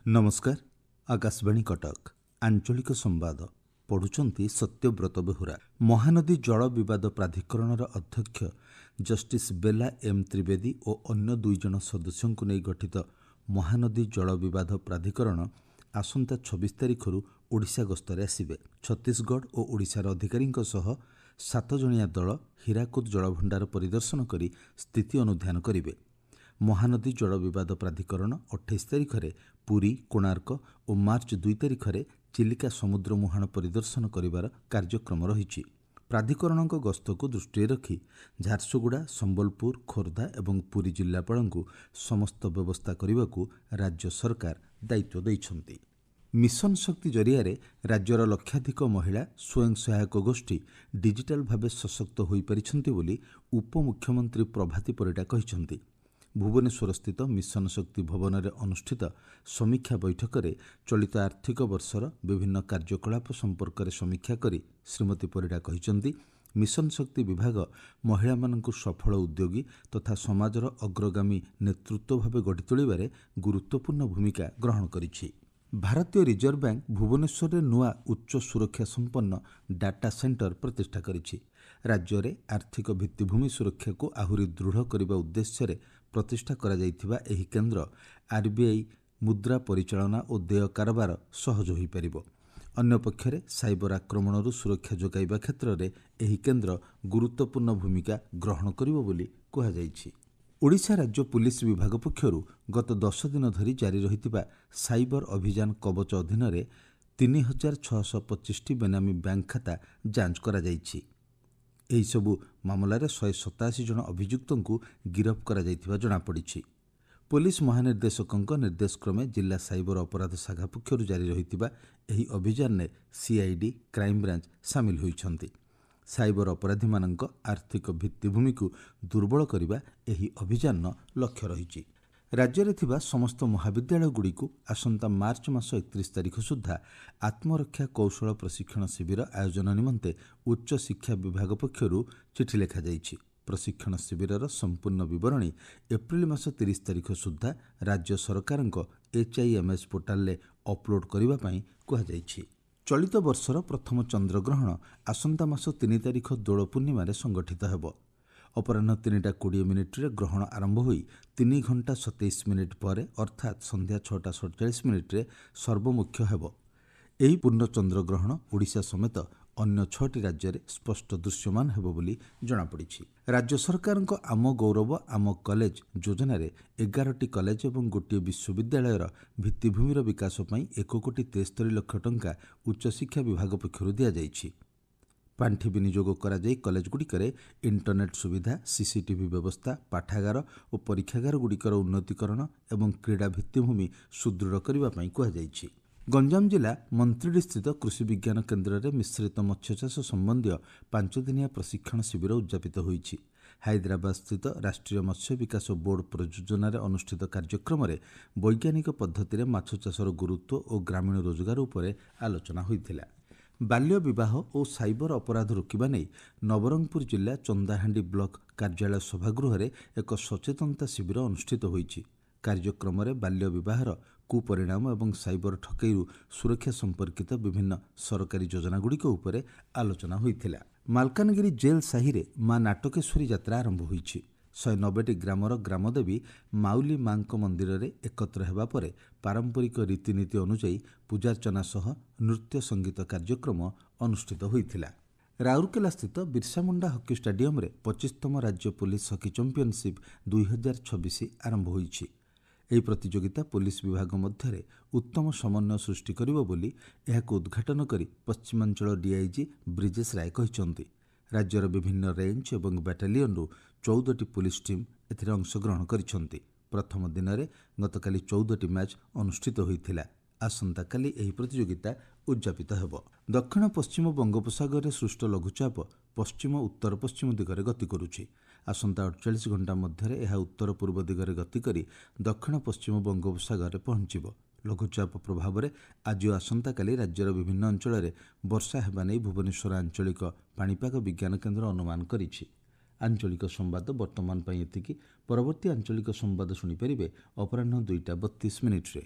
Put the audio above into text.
नमस्कार। आकाशवाणी कटक आंचलिक संवाद पढ़ुचंती सत्यव्रत बेहुरा। महानदी जल विवाद प्राधिकरणर अध्यक्ष जस्टिस बेला एम त्रिवेदी और अन्य 2 जन सदस्यों को नहीं गठित महानदी जल विवाद प्राधिकरण आसंता 26 तारिख ओडिशा गस्तरे आसिबे। छत्तीसगढ़ और ओडिशार अधिकारी 7 जणिया दल हीराकुद जलभंडार परिदर्शन करी स्थिति अनुध्यान करिवे। महानदी जल विवाद प्राधिकरण 28 तारिख में पुरी, कोणार्क और मार्च 2 तारिख में चिलिका समुद्र मुहाण परिदर्शन करिवार कार्यक्रम रही। प्राधिकरण गस्त को दृष्टि रखी झारसुगुड़ा, संबलपुर, खोर्धा और पुरी जिलापाल को समस्त व्यवस्था करने को राज्य सरकार दायित्व देइछन्ति। मिशन शक्ति जरिया राज्यर लक्षाधिक महिला स्वयं सहायक गोष्ठी डिजिटाल भाव सशक्त हो पारिछन्ति बोली उपमुख्यमंत्री प्रभाती परिडा कहिछन्ति। भुवनेश्वर स्थित मिशन शक्ति भवन में अनुष्ठित समीक्षा बैठक में चलित आर्थिक वर्षर विभिन्न कार्यकलाप संपर्क में समीक्षा करी श्रीमती परिडा कहिछन्ति मिशन शक्ति विभाग महिला मानकु सफल उद्योगी तथा समाजर अग्रगामी नेतृत्व भाव गढ़ी तोलिबारे गुरुत्वपूर्ण भूमिका ग्रहण करिछि। भारतीय रिजर्व बैंक भुवनेश्वर में नुआ उच्च सुरक्षा संपन्न डाटा सेंटर प्रतिष्ठा करिछि। राज्य में आर्थिक भित्तिभूमि सुरक्षा को आहुरी दृढ़ करने उद्देश्य प्रतिष्ठा करा जाइथिबा एही केन्द्र आरबीआई मुद्रा परिचालना और देय कारबार सहज हो पारिबो। अन्य पक्षरे साइबर आक्रमणरू सुरक्षा जोगाइबा क्षेत्र में एही केन्द्र गुरुत्वपूर्ण भूमिका ग्रहण करिबो बोली कहा जाइछि। ओडिशा राज्य पुलिस विभाग पक्षरु गत 10 दिन धरी जारी रहितिबा साइबर अभियान कवच अधीन 3625 बेनामी बैंक खाता जांच करा जाइछि। एही सबु मामलार 187 जन अभियुक्तों को गिरफ्त करा जाइथिबा जणा पड़िछि। पुलिस महानिर्देशकଙ୍କ निर्देश क्रमे जिला साइबर अपराध शाखा पक्षरु जारी रहितिबा एही अभियान ने सीआईडी, क्राइम ब्रांच सामिल होइछन्ति। साइबर अपराधी मानक आर्थिक भित्तिभूमि को दुर्बल करने एही अभियान लक्ष्य रही। राज्य में थिबा समस्त महाविद्यालय गुड़ी को आसंता मार्च मास 31 तारिख सुधा आत्मरक्षा कौशल प्रशिक्षण शिविर आयोजन निमंते उच्च शिक्षा विभाग पक्षरु चिठी लेखा जाइछि। प्रशिक्षण शिविरर संपूर्ण विवरणी एप्रिल मास 30 तारिख सुधा राज्य सरकारक HIMS पोर्टाल ले अपलोड करबा पई कहा जाइछि। चलित वर्षर प्रथम चंद्रग्रहण आसंता मास 3 तारिख दोल पूर्णिमा संगठित हेब। अपराह्न 3:20 ग्रहण आरंभ होई 3 घंटा 27 मिनिट पर अर्थात संध्या 6:47 सर्वमुख्य हेब। एही पूर्ण चंद्रग्रहण ओडिशा समेत अन्य 6टी राज्य में स्पष्ट दृश्यमान हेब बोली जଣାपड़िछि। राज्य सरकारक आम गौरव आम कॉलेज योजना रे 11टी कॉलेज और गोटे विश्वविद्यालयर भित्तिभूमिर विकास पई 1,73,00,000 टंका उच्च शिक्षा विभाग पक्षरु दिया जाइछि। पांठि विनियोग करा जाई कॉलेज गुड़िकरे इंटरनेट सुविधा, सीसीटीवी व्यवस्था, पाठागार और परीक्षागार गुड़िकर उन्नतीकरण और क्रीड़ा भित्तिभूमि सुदृढ़ करबा पई कहा जाइछि। गंजाम जिला मंत्रीडी स्थित कृषि विज्ञान केन्द्र में मिश्रित मत्स्य चाष संबंधी 5 दिनिया प्रशिक्षण शिविर उद्यापित होइछि। हैदराबाद स्थित राष्ट्रीय मत्स्य विकास बोर्ड प्रयोजन अनुष्ठित कार्यक्रम में वैज्ञानिक पद्धति माछ चाषर गुरुत्व और ग्रामीण रोजगार उपर आलोचना होइथिला। बाल्य विवाह और साइबर अपराध रोकवा नहीं नवरंगपुर जिला चंदाहांडी ब्लॉक कार्यालय सभागृह में एक सचेतनता शिविर अनुष्ठित होइछि। कार्यक्रम में बाल्य विवाहर कुपरिणाम और साइबर ठकईरू सुरक्षा संपर्कित विभिन्न सरकारी योजनागुड़िक उपर आलोचना होइथिला। मालकानगिरी जेल साही रे मां नाटकेश्वरी यात्रा आरंभ होइछि। 190टी ग्रामर ग्रामदेवी माउली मां मंदिर में एकत्र हेबा परे पारंपरिक रीतिनीति अनुଯାयी पूजार्चना सह नृत्य संगीत कार्यक्रम अनुष्ठित होइथिला। राउरकेला स्थित बिरसा मुंडा हॉकी स्टेडियम रे 25तम राज्य पुलिस हॉकी चैंपियनशिप 2026 आरंभ होइछि। ଏହି ପ୍ରତିଯୋଗିତା पुलिस विभाग मध्य उत्तम समन्वय सृष्टि करिବ ବୋଲି ଏହାକୁ उद्घाटन କରି पश्चिमांचल डीआईजी ब्रिजेश राय କହିଛନ୍ତି। राज्यर विभिन्न रेंज और बाटालियन 14टी पुलिस टीम एथिरे अंशग्रहण କରିଛନ୍ତି। प्रथम दिन में गतकाली 14टी मैच अनुष्ठित होइथिला। आसंता काली एही प्रतियोगिता उद्यापित हेब। दक्षिण पश्चिम बंगोपसागर सृष्ट लघुचाप पश्चिम उत्तर पश्चिम दिगरे गति करुछि। आसंता 48 घंटा मध्य यह उत्तर पूर्व दिगरे गति करी दक्षिण पश्चिम बंगोपसागर पहुंचब। लघुचाप प्रभाव में आज और आसंता काली राज्यर विभिन्न अंचल में वर्षा हेबा नै भुवनेश्वर आंचलिक पाणीपाग विज्ञान केन्द्र अनुमान करिछि। ଆଞ୍ଚଳିକ ସମ୍ବାଦ ବର୍ତ୍ତମାନ ପାଇଁ ଏତିକି। ପରବର୍ତ୍ତୀ ଆଞ୍ଚଳିକ ସମ୍ବାଦ ଶୁଣିପାରିବେ ଅପରାହ୍ନ 2ଟା 32 ମିନିଟ୍ରେ।